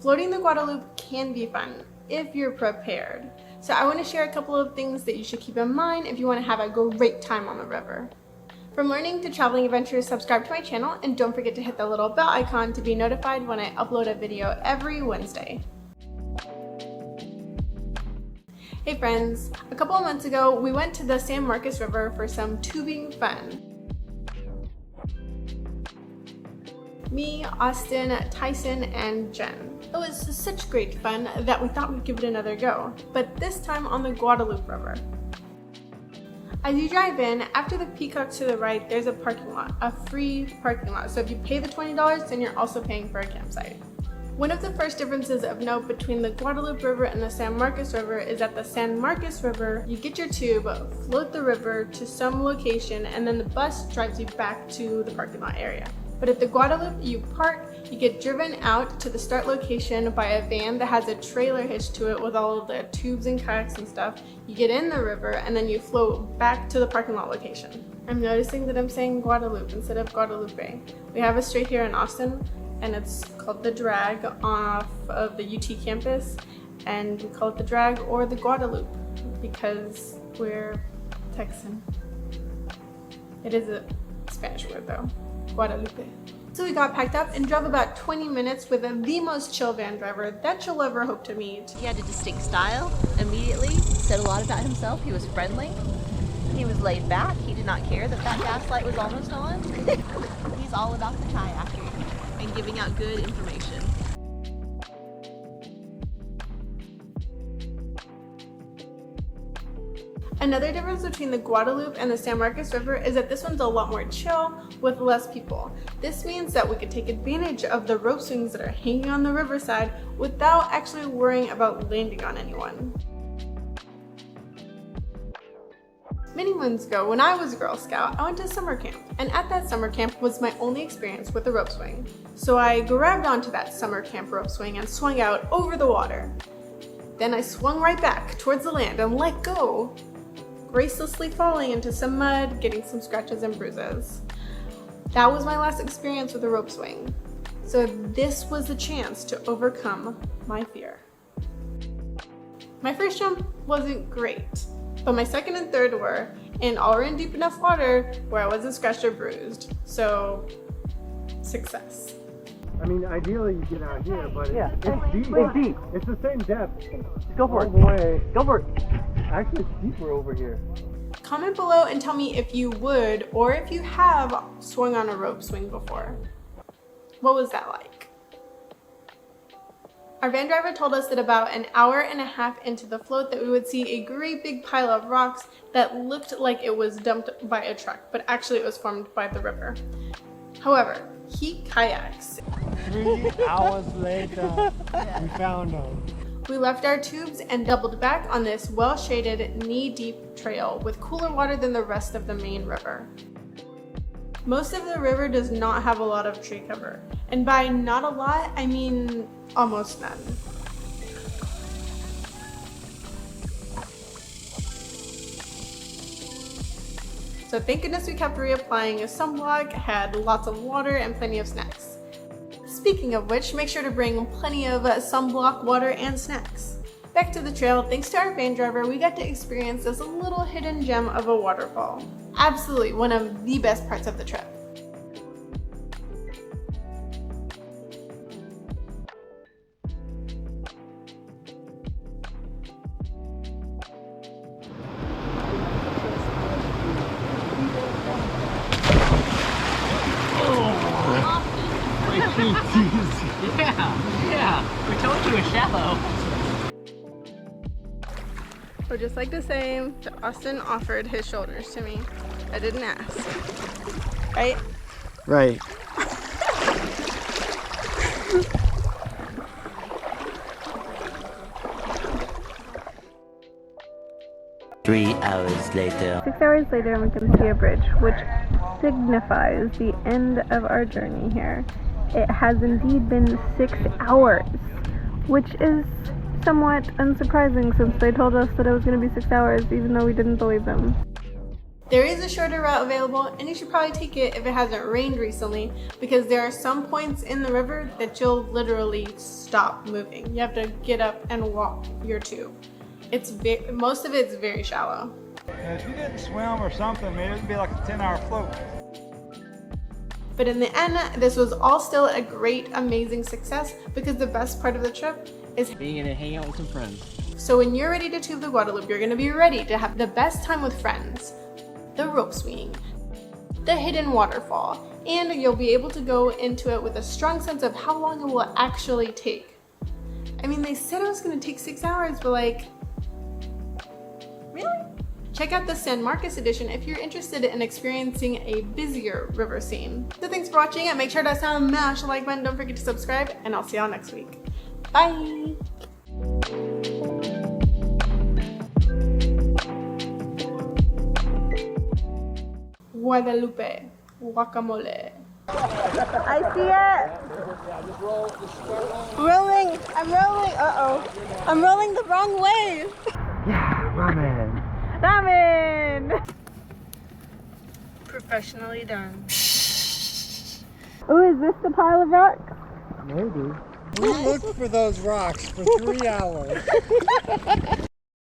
Floating the Guadalupe can be fun if you're prepared. So I want to share a couple of things that you should keep in mind if you want to have a great time on the river. From learning to traveling adventures, subscribe to my channel and don't forget to hit the little bell icon to be notified when I upload a video every Wednesday. Hey friends, a couple of months ago we went to the San Marcos River for some tubing fun. Me, Austin, Tyson, and Jen. It was such great fun that we thought we'd give it another go, but this time on the Guadalupe River. As you drive in, after the Peacock to the right, there's a parking lot, a free parking lot. So if you pay the $20, then you're also paying for a campsite. One of the first differences of note between the Guadalupe River and the San Marcos River is that the San Marcos River, you get your tube, float the river to some location, and then the bus drives you back to the parking lot area. But at the Guadalupe, you park, you get driven out to the start location by a van that has a trailer hitched to it with all of the tubes and kayaks and stuff. You get in the river and then you float back to the parking lot location. I'm noticing that I'm saying Guadalupe instead of Guadalupe. We have a strait here in Austin and it's called the Drag off of the UT campus, and we call it the Drag or the Guadalupe because we're Texan. It is a Spanish word though. Guadalupe. So we got packed up and drove about 20 minutes with the most chill van driver that you'll ever hope to meet. He had a distinct style immediately, said a lot about himself. He was friendly, he was laid back, he did not care that gas light was almost on. He's all about the kayaking and giving out good information. Another difference between the Guadalupe and the San Marcos River is that this one's a lot more chill with less people. This means that we could take advantage of the rope swings that are hanging on the riverside without actually worrying about landing on anyone. Many moons ago, when I was a Girl Scout, I went to summer camp, and at that summer camp was my only experience with a rope swing. So I grabbed onto that summer camp rope swing and swung out over the water. Then I swung right back towards the land and let go, gracelessly falling into some mud, getting some scratches and bruises. That was my last experience with a rope swing. So this was the chance to overcome my fear. My first jump wasn't great, but my second and third were, and all were in deep enough water where I wasn't scratched or bruised. So, success. I mean, ideally you get out here, but Yeah. it's deep. It's deep. It's the same depth. Go for all it. the way. Go for it. Actually, it's deeper over here. Comment below and tell me if you would or if you have swung on a rope swing before. What was that like? Our van driver told us that about an hour and a half into the float that we would see a great big pile of rocks that looked like it was dumped by a truck, but actually it was formed by the river. However, he kayaks. 3 hours later, we found them. We left our tubes and doubled back on this well-shaded, knee-deep trail with cooler water than the rest of the main river. Most of the river does not have a lot of tree cover, and by not a lot, I mean almost none. So thank goodness we kept reapplying a sunblock, had lots of water, and plenty of snacks. Speaking of which, make sure to bring plenty of sunblock, water, and snacks. Back to the trail, thanks to our van driver, we got to experience this little hidden gem of a waterfall. Absolutely one of the best parts of the trip. Yeah. We told you it was shallow. I would just like to say that Austin offered his shoulders to me. I didn't ask. Right? Right. Three hours later. 6 hours later, we can see a bridge, which signifies the end of our journey here. It has indeed been 6 hours, which is somewhat unsurprising since they told us that it was going to be 6 hours, even though we didn't believe them. There is a shorter route available, and you should probably take it if it hasn't rained recently, because there are some points in the river that you'll literally stop moving. You have to get up and walk your tube. Most of it's very shallow. If you didn't swim or something, maybe it'd be like a 10-hour float. But in the end, this was all still a great, amazing success, because the best part of the trip is Being in and hanging out with some friends. so when you're ready to tube the Guadalupe, you're gonna be ready to have the best time with friends, the rope swinging, the hidden waterfall, and you'll be able to go into it with a strong sense of how long it will actually take. I mean, they said it was gonna take 6 hours, but like, really? Check out the San Marcos edition if you're interested in experiencing a busier river scene. So thanks for watching, and make sure to smash the like button, don't forget to subscribe, and I'll see y'all next week. Bye! Guadalupe, guacamole. I see it. Rolling. I'm rolling. Uh-oh. I'm rolling the wrong way. Ramen. Ramen. Professionally done. Oh, is this the pile of rocks? Maybe. We looked for those rocks for 3 hours.